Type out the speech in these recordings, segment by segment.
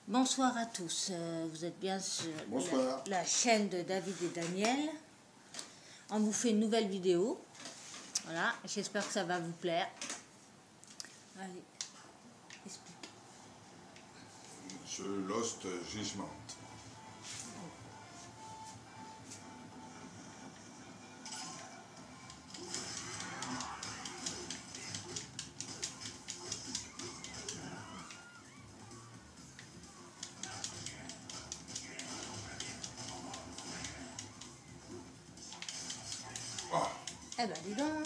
Bonsoir à tous, vous êtes bien sur la chaîne de David et Daniel. On vous fait une nouvelle vidéo. Voilà, j'espère que ça va vous plaire. Allez, explique. The Lost Judgment. Eh ben, dis donc.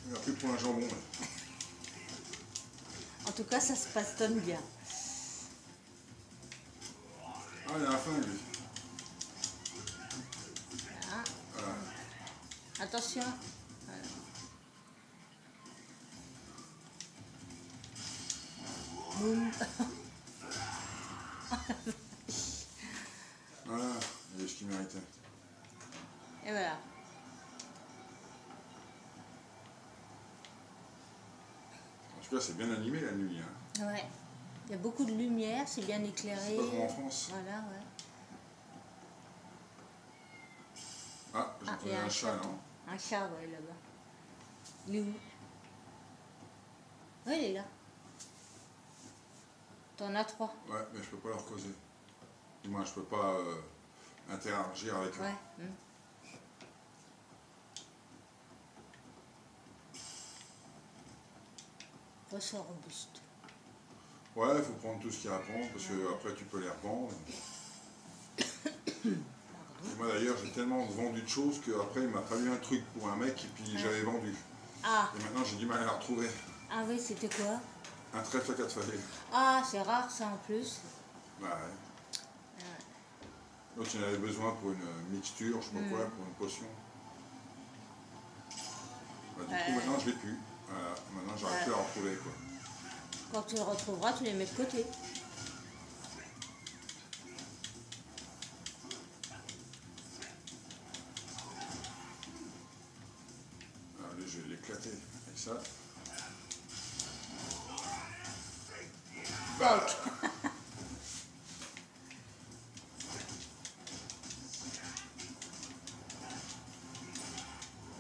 Il a plus pour un jambon. En tout cas, ça se pastonne bien. Ah, il a la faim, lui. Voilà. Voilà. Attention. Voilà. Boum. Voilà, il est ce qu'il méritait. Et voilà. En tout cas, c'est bien animé la nuit. Hein. Ouais. Il y a beaucoup de lumière, c'est bien éclairé. C'est pas comme en France. Voilà, ouais. Ah, j'ai un chat, non? Un chat, ouais, là-bas. Il est où? Oui, il est là. T'en as 3. Ouais, mais je peux pas leur causer. Du moins, je peux pas interagir avec eux. Ouais. Ressort robuste. Ouais, il faut prendre tout ce qu'ils répondent, parce que après tu peux les revendre. Moi d'ailleurs, j'ai tellement vendu de choses qu'après il m'a fallu un truc pour un mec et puis j'avais vendu. Ah. Et maintenant j'ai du mal à la retrouver. Ah oui, c'était quoi? Un trèfle à 4 feuilles. Ah, c'est rare ça en plus. Ouais. L'autre il en avait besoin pour une mixture, je sais pas quoi, pour une potion. Bah, du coup maintenant je l'ai plus. Voilà. Maintenant j'arrive plus à la retrouver quoi. Quand tu le retrouveras, tu les mets de côté. Allez, je vais l'éclater avec ça. Bah.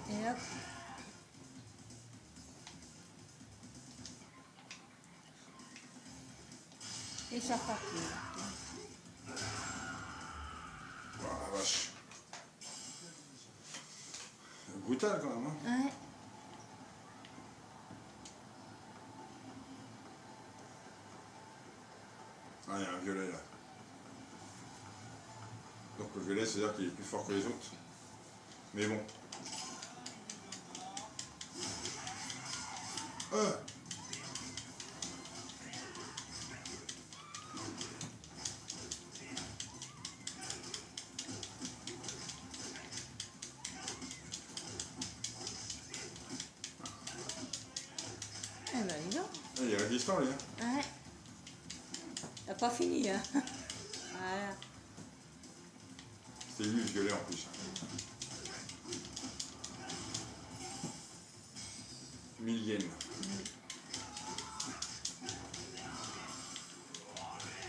Et hop. Et ça repart. Oh la vache. Brutal quand même. Hein. Ouais. Ah, il y a un violet là. Donc le violet, c'est-à-dire qu'il est plus fort que les autres. Mais bon. Ah. Eh ben, dis donc. Ah, il est résistant, lui. Hein. Ouais. T'as pas fini, hein. Voilà. C'est lui le violet en plus. Millienne.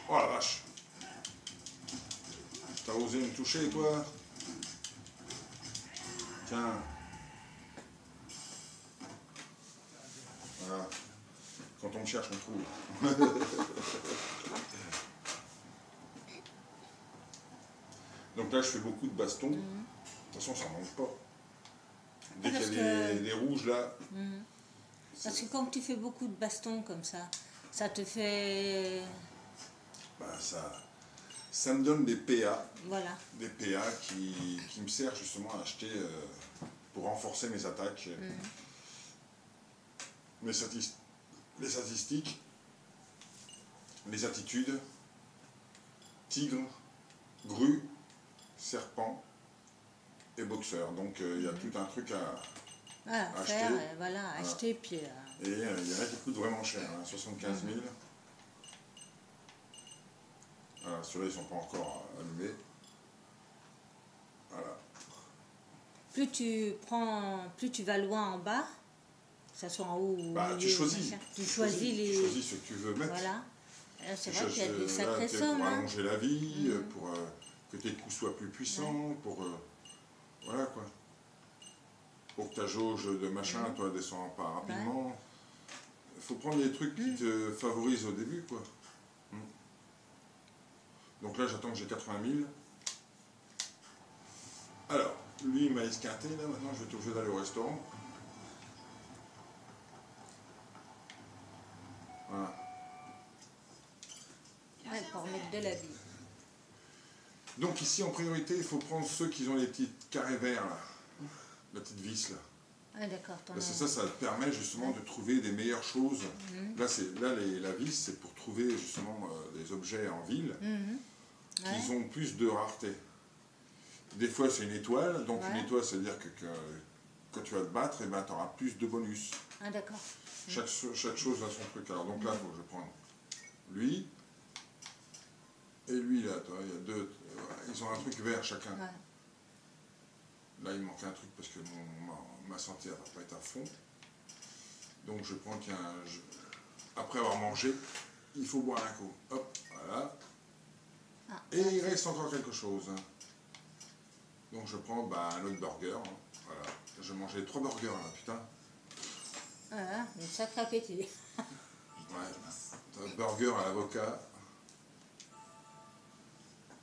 Oh la vache. T'as osé me toucher, toi? Tiens. Voilà. Quand on me cherche, on trouve. Donc là, je fais beaucoup de bastons. De toute façon, ça ne manque pas. Dès qu'il y a des rouges, là... Parce que quand tu fais beaucoup de bastons comme ça te fait... Bah, ça me donne des PA. Voilà. Des PA qui me servent justement à acheter pour renforcer mes attaques. Les statistiques, les attitudes, tigre, grue, serpent et boxeur. Donc il y a tout un truc à acheter. Faire, voilà, acheter. Puis, Et il y en a qui coûtent vraiment cher, hein, 75 000. Voilà, ceux-là ils ne sont pas encore allumés. Voilà. Plus tu vas loin en bas, que ce soit en haut ou tu choisis. Tu choisis Tu choisis ce que tu veux mettre. Voilà. c'est vrai qu'il y a des sacrées sommes. Pour allonger la vie, pour que tes coups soient plus puissants, pour... voilà quoi. Pour que ta jauge de machin, toi, descend pas rapidement. Il faut prendre des trucs qui te favorisent au début, quoi. Donc là, j'attends que j'ai 80 000. Alors, lui, il m'a esquinté, là, maintenant, je vais être obligé d'aller au restaurant. Voilà. Ouais, pour mettre de la vie. Donc ici, en priorité, il faut prendre ceux qui ont les petits carrés verts, là. La petite vis, là. Ah d'accord. Parce que ça te permet justement de trouver des meilleures choses. Là, la vis, c'est pour trouver justement des objets en ville qui ont plus de rareté. Des fois, c'est une étoile. Donc une étoile, ça veut dire que quand tu vas te battre, eh ben, tu auras plus de bonus. Ah d'accord. Chaque chose a son truc. Alors donc là, il faut que je prenne lui et lui, là. Toi, il y a deux. Ils ont un truc vert chacun. Ouais. Là, il manque un truc parce que ma santé va pas être à fond. Donc, je prends après avoir mangé, il faut boire un coup. Hop, voilà. Ah, et il reste encore quelque chose. Donc, je prends un autre burger. Voilà. Je mangeais 3 burgers là, putain. Voilà, un sacré appétit. Ouais. Burger à l'avocat.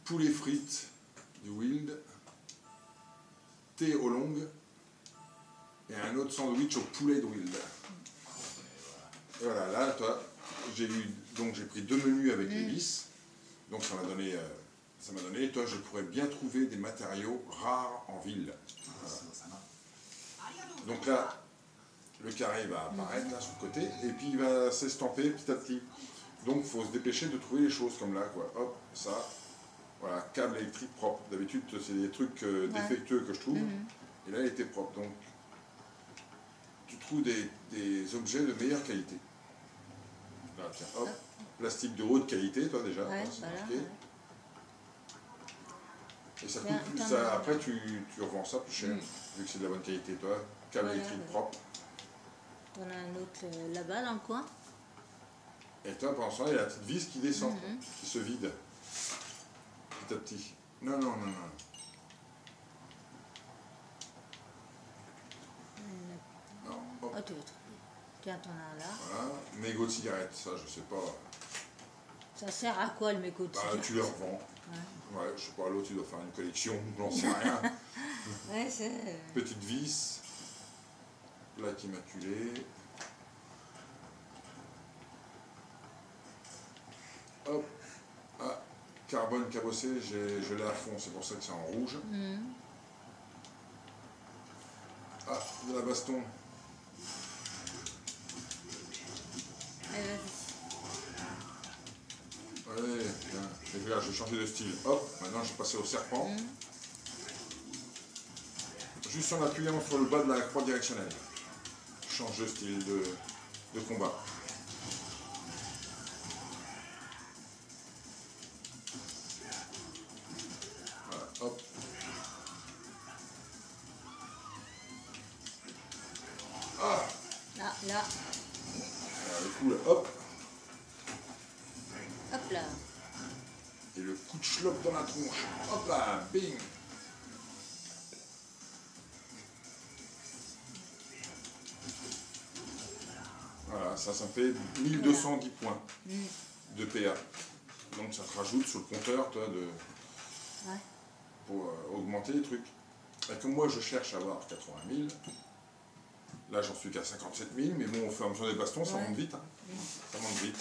Poulet frites du Wild. Thé au long et un autre sandwich au poulet de Wild. Et voilà, là, toi, j'ai pris 2 menus avec les vis, donc ça m'a donné, et toi, je pourrais bien trouver des matériaux rares en ville. Voilà. Donc là, le carré va apparaître là sur le côté, et puis il va s'estamper petit à petit. Donc il faut se dépêcher de trouver les choses comme là, quoi. Hop, ça. Voilà, câble électrique propre. D'habitude, c'est des trucs défectueux que je trouve. Et là, il était propre. Donc, tu trouves des objets de meilleure qualité. Là, tiens, hop. Plastique de haute qualité, toi, déjà. Ouais, c'est voilà, marqué. Et ça coûte plus. Après, tu revends ça plus cher, vu que c'est de la bonne qualité, toi. Câble électrique propre. On a un autre là-bas, dans le coin. Et toi, pendant ce temps, il y a la petite vis qui descend, qui se vide. Petit à petit. Non. Oh, tu veux trouver. Tiens, t'en as un là. Voilà. Mégot de cigarette, ça, je sais pas. Ça sert à quoi le mégot de cigarette? Tu les revends. Ouais, je sais pas, l'autre, il doit faire une collection, j'en sais rien. Ouais, c'est... Petite vis. Plaque immaculée. Hop. Ah. Carbone cabossé, je l'ai à fond, c'est pour ça que c'est en rouge. Ah, de la baston. Allez, tiens. Et puis là, je vais changer de style. Hop, maintenant je vais passer au serpent. Juste en appuyant sur le bas de la croix directionnelle. Je change de style de combat. Hop. Ah. Là. Le coup là, hop. Hop là. Et le coup de schlopp dans la tronche. Hop là, bing. Voilà, ça fait 1210 points de PA. Donc ça te rajoute sur le compteur, toi, pour augmenter les trucs. Et comme moi je cherche à avoir 80 000, là j'en suis qu'à 57 000, mais bon, au fur et à mesure des bastons, ça monte vite. Ça monte vite.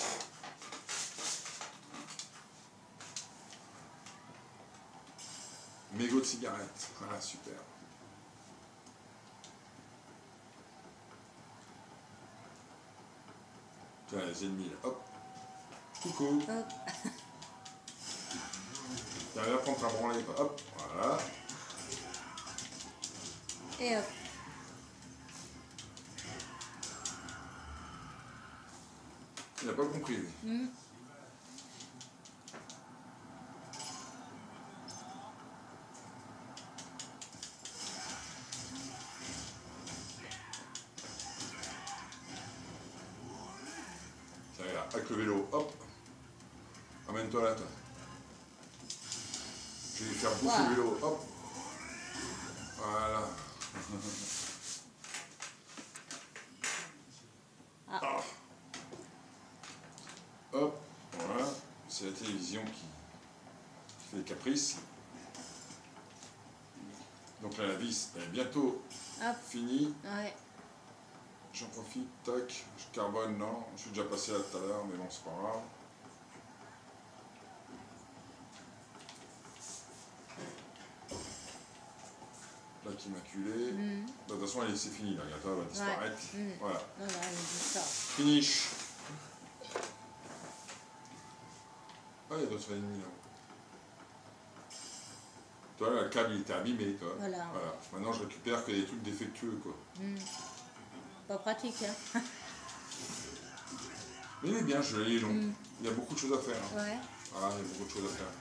Mégot de cigarette, voilà, super. Tiens, les ennemis là, hop. Coucou. T'arrives à prendre ta branlée, hop, voilà. Et hop. Il n'a pas compris, lui. Tiens, là, avec le vélo, hop. Amène-toi là, toi. Je vais lui faire bouffer le vélo. Hop. Voilà. Ah. Hop. Voilà. C'est la télévision qui fait des caprices. Donc là, la vis est bientôt finie. Ouais. J'en profite, tac. Je carbone, non. Je suis déjà passé là tout à l'heure, mais bon, c'est pas grave. Plaque immaculée. De toute façon, c'est fini, là. Regarde, elle va disparaître. Voilà. Non, non, elle dit ça. Finish. Ah, il y a d'autres ennemis là. Toi, là, le câble il était abîmé, toi. Voilà. Maintenant, je récupère que des trucs défectueux, quoi. Pas pratique, hein. Mais il est bien, je l'ai long. Il y a beaucoup de choses à faire. Hein. Ouais. Ah, il y a beaucoup de choses à faire.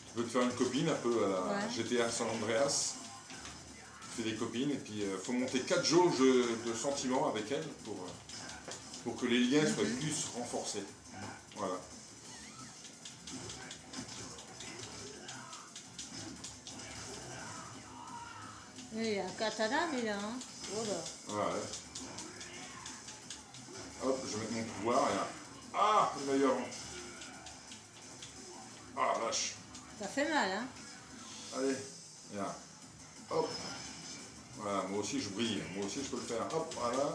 Tu peux te faire une copine un peu à la GTA San Andreas. Tu fais des copines et puis il faut monter 4 jauges de sentiments avec elle pour que les liens soient plus renforcés. Voilà. Il y a un katana, lui, là. Hein. Oh, bah. Ouais. Hop, je vais mettre mon pouvoir et là. Ah, le meilleur. Ah, vache. Ça fait mal, hein. Allez, là. Hop. Voilà, moi aussi je brille. Moi aussi je peux le faire. Hop, voilà.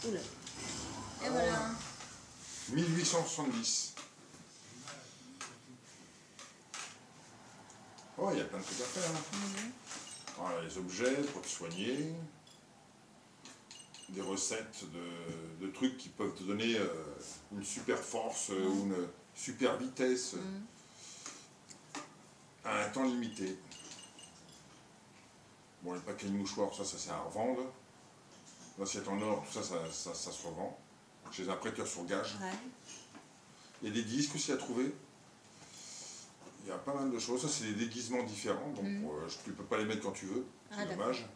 Oula. Et voilà. 1870. Oh, il y a plein de trucs à faire. Hein. Voilà, les objets pour te soigner. Des recettes de trucs qui peuvent te donner une super force ou une super vitesse à un temps limité. Bon, les paquets de mouchoirs, ça sert à revendre. L'assiette en or, tout ça, ça se revend. Chez un prêteur sur gage. Ouais. Il y a des disques aussi à trouver. Il y a pas mal de choses. Ça, c'est des déguisements différents. Donc, tu ne peux pas les mettre quand tu veux. C'est dommage.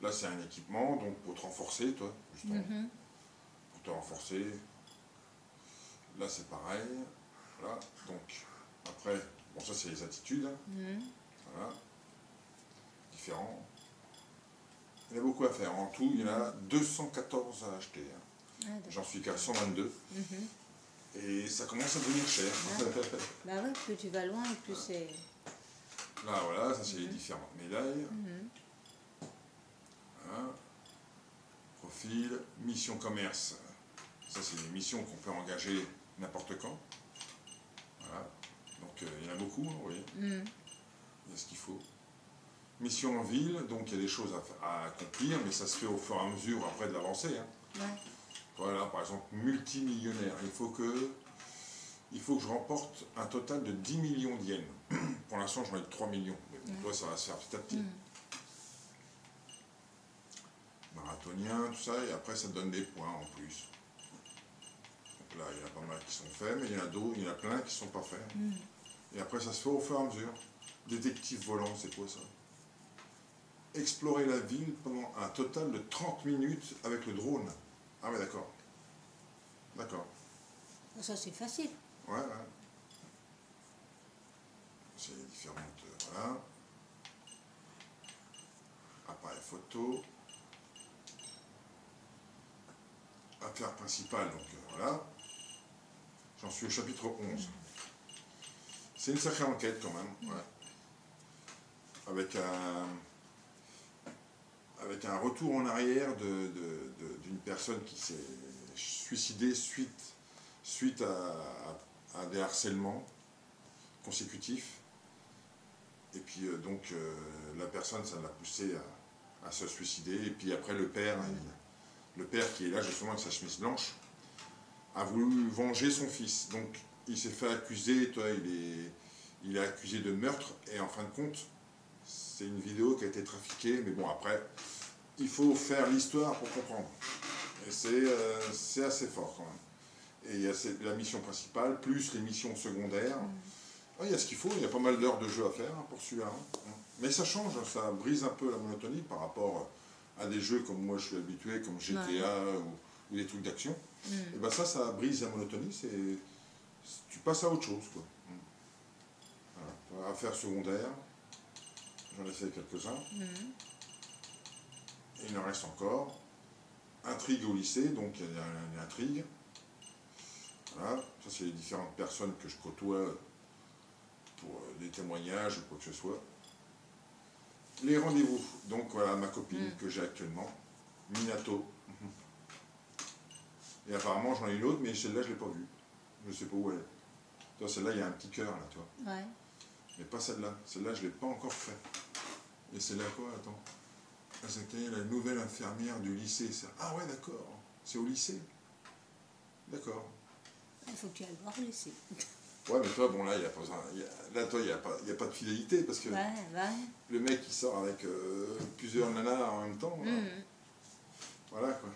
Là, c'est un équipement, donc pour te renforcer, toi, justement. Pour te renforcer. Là, c'est pareil. Voilà. Donc, après, bon, ça, c'est les attitudes. Voilà. Différents. Il y a beaucoup à faire. En tout, il y en a 214 à acheter. J'en suis qu'à 122. Et ça commence à devenir cher. Bah oui, plus tu vas loin, plus c'est... Là, voilà, ça, c'est les différentes médailles. Voilà. Profil, mission commerce. Ça, c'est des missions qu'on peut engager n'importe quand. Voilà. Donc, il y en a beaucoup, vous voyez. Il y a ce qu'il faut. Mission en ville, donc il y a des choses à accomplir, mais ça se fait au fur et à mesure après de l'avancée. Hein. Voilà, par exemple, multimillionnaire. Il faut que je remporte un total de 10 millions d'yens. Pour l'instant, j'en ai 3 millions. Mais pour toi, ça va se faire petit à petit. Marathonien, tout ça, et après, ça te donne des points en plus. Donc là, il y en a pas mal qui sont faits, mais il y en a d'autres, il y en a plein qui ne sont pas faits. Et après, ça se fait au fur et à mesure. Détective volant, c'est quoi ça? Explorer la ville pendant un total de 30 minutes avec le drone. Ah ouais, d'accord. D'accord. Ça, c'est facile. Ouais. C'est les différentes... voilà. Appareil photo. Affaire principale, donc voilà. J'en suis au chapitre 11. C'est une sacrée enquête quand même. Ouais. Avec un retour en arrière d'une personne qui s'est suicidée suite à des harcèlements consécutifs. Et puis donc la personne, ça l'a poussé à se suicider. Et puis après le père qui est là justement avec sa chemise blanche, a voulu venger son fils. Donc il s'est fait accuser, il est accusé de meurtre, et en fin de compte, c'est une vidéo qui a été trafiquée, mais bon, après, il faut faire l'histoire pour comprendre. Et c'est assez fort quand même. Et il y a la mission principale, plus les missions secondaires, Ah, il y a ce qu'il faut, il y a pas mal d'heures de jeu à faire pour celui-là. Hein. Mais ça change, ça brise un peu la monotonie par rapport à des jeux comme moi je suis habitué, comme GTA ou des trucs d'action. Et ben ça brise la monotonie, tu passes à autre chose, quoi. Voilà. Affaires secondaires, j'en ai fait quelques-uns. Et il en reste encore. Intrigue au lycée, donc il y a une intrigue. Voilà, ça c'est les différentes personnes que je côtoie pour des témoignages ou quoi que ce soit. Les rendez-vous, donc voilà ma copine que j'ai actuellement, Minato. Et apparemment j'en ai une autre, mais celle-là je ne l'ai pas vue. Je ne sais pas où elle est. Toi, celle-là il y a un petit cœur là, tu vois. Ouais. Mais pas celle-là. Celle-là je ne l'ai pas encore fait. Et celle-là quoi, attends. C'était la nouvelle infirmière du lycée. Ah ouais, d'accord. C'est au lycée. D'accord. Il faut que tu ailles voir le lycée. Ouais, mais toi, bon, là, il n'y a pas besoin. Là, toi, il n'y a pas de fidélité parce que le mec, il sort avec plusieurs nanas en même temps. Voilà, quoi.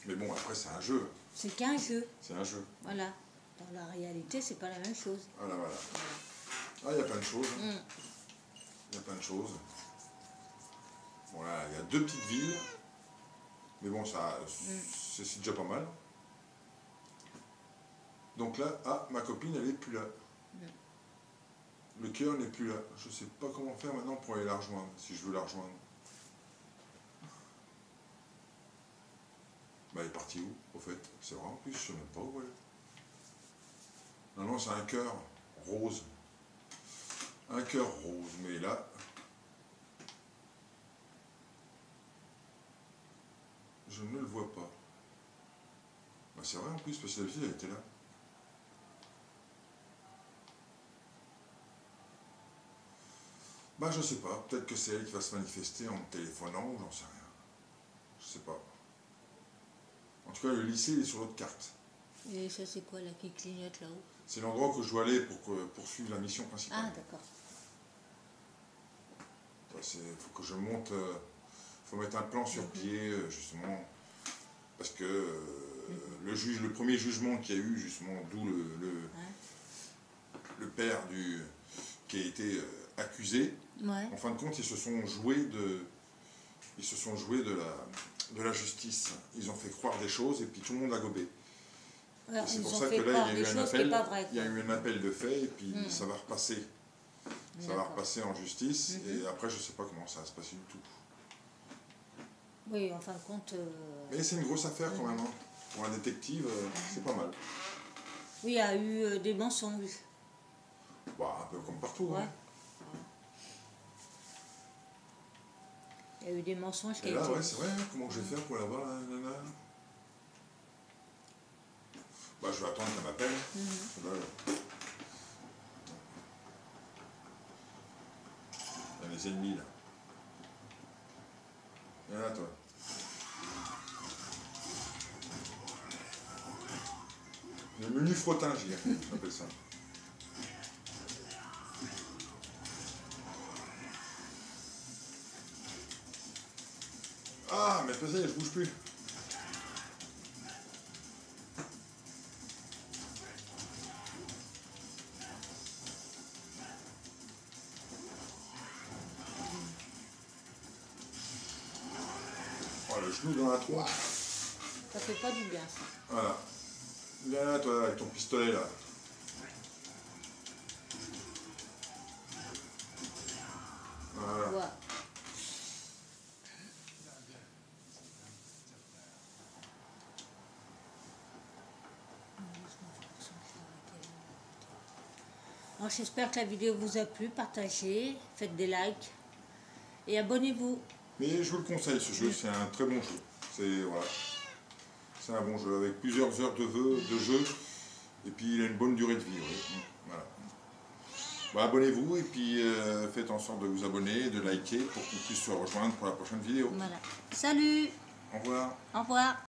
Mais bon, après, c'est un jeu. C'est qu'un jeu. C'est un jeu. Voilà. Dans la réalité, c'est pas la même chose. Voilà. Ah, il y a plein de choses. Il y a plein de choses. Voilà, il y a 2 petites villes. Mais bon, ça, c'est déjà pas mal. Donc là, ma copine, elle n'est plus là. Le cœur n'est plus là. Je ne sais pas comment faire maintenant pour aller la rejoindre, si je veux la rejoindre. Bah, elle est partie où, au fait? C'est vrai, en plus, je ne sais même pas où elle est. Non, c'est un cœur rose. Un cœur rose, mais là... je ne le vois pas. Bah, c'est vrai, en plus, parce que la fille, elle était là. Bah, je sais pas. Peut-être que c'est elle qui va se manifester en me téléphonant ou j'en sais rien. Je sais pas. En tout cas, le lycée, il est sur l'autre carte. Et ça, c'est quoi, là, qui clignote là-haut? C'est l'endroit que je dois aller pour poursuivre la mission principale. Ah, d'accord. Il faut que je monte... Il faut mettre un plan sur pied, justement. Parce que le premier jugement qu'il y a eu, justement, d'où le père qui a été accusé, en fin de compte, ils se sont joués de la justice. Ils ont fait croire des choses et puis tout le monde a gobé. C'est pour ça que là, il y a eu un appel de fait et puis ça va repasser. Ça va repasser en justice et après, je ne sais pas comment ça va se passer du tout. Oui, en fin de compte... Mais c'est une grosse affaire quand même. Hein. Pour un détective, c'est pas mal. Oui, il y a eu des mensonges. Bah, un peu comme partout. Hein. Il y a eu des mensonges qui et là, ouais, c'est vrai. Comment je vais faire pour la voir, la nana? Bah, je vais attendre qu'elle m'appelle. Il y a les ennemis, là. Viens là, toi. Le menu frottin, j'appelle ça. Ah, mais ça y est, je bouge plus. Oh, le genou dans la tronche. Ça fait pas du bien, ça. Voilà. Viens là, toi, avec ton pistolet, là. Voilà. Ouais. J'espère que la vidéo vous a plu, partagez, faites des likes et abonnez-vous. Mais je vous le conseille, ce jeu, c'est un très bon jeu. C'est un bon jeu avec plusieurs heures de jeu et puis il a une bonne durée de vie. Oui. Voilà. Bah, abonnez-vous et puis faites en sorte de vous abonner, de liker pour qu'on puisse se rejoindre pour la prochaine vidéo. Voilà. Salut! Au revoir. Au revoir.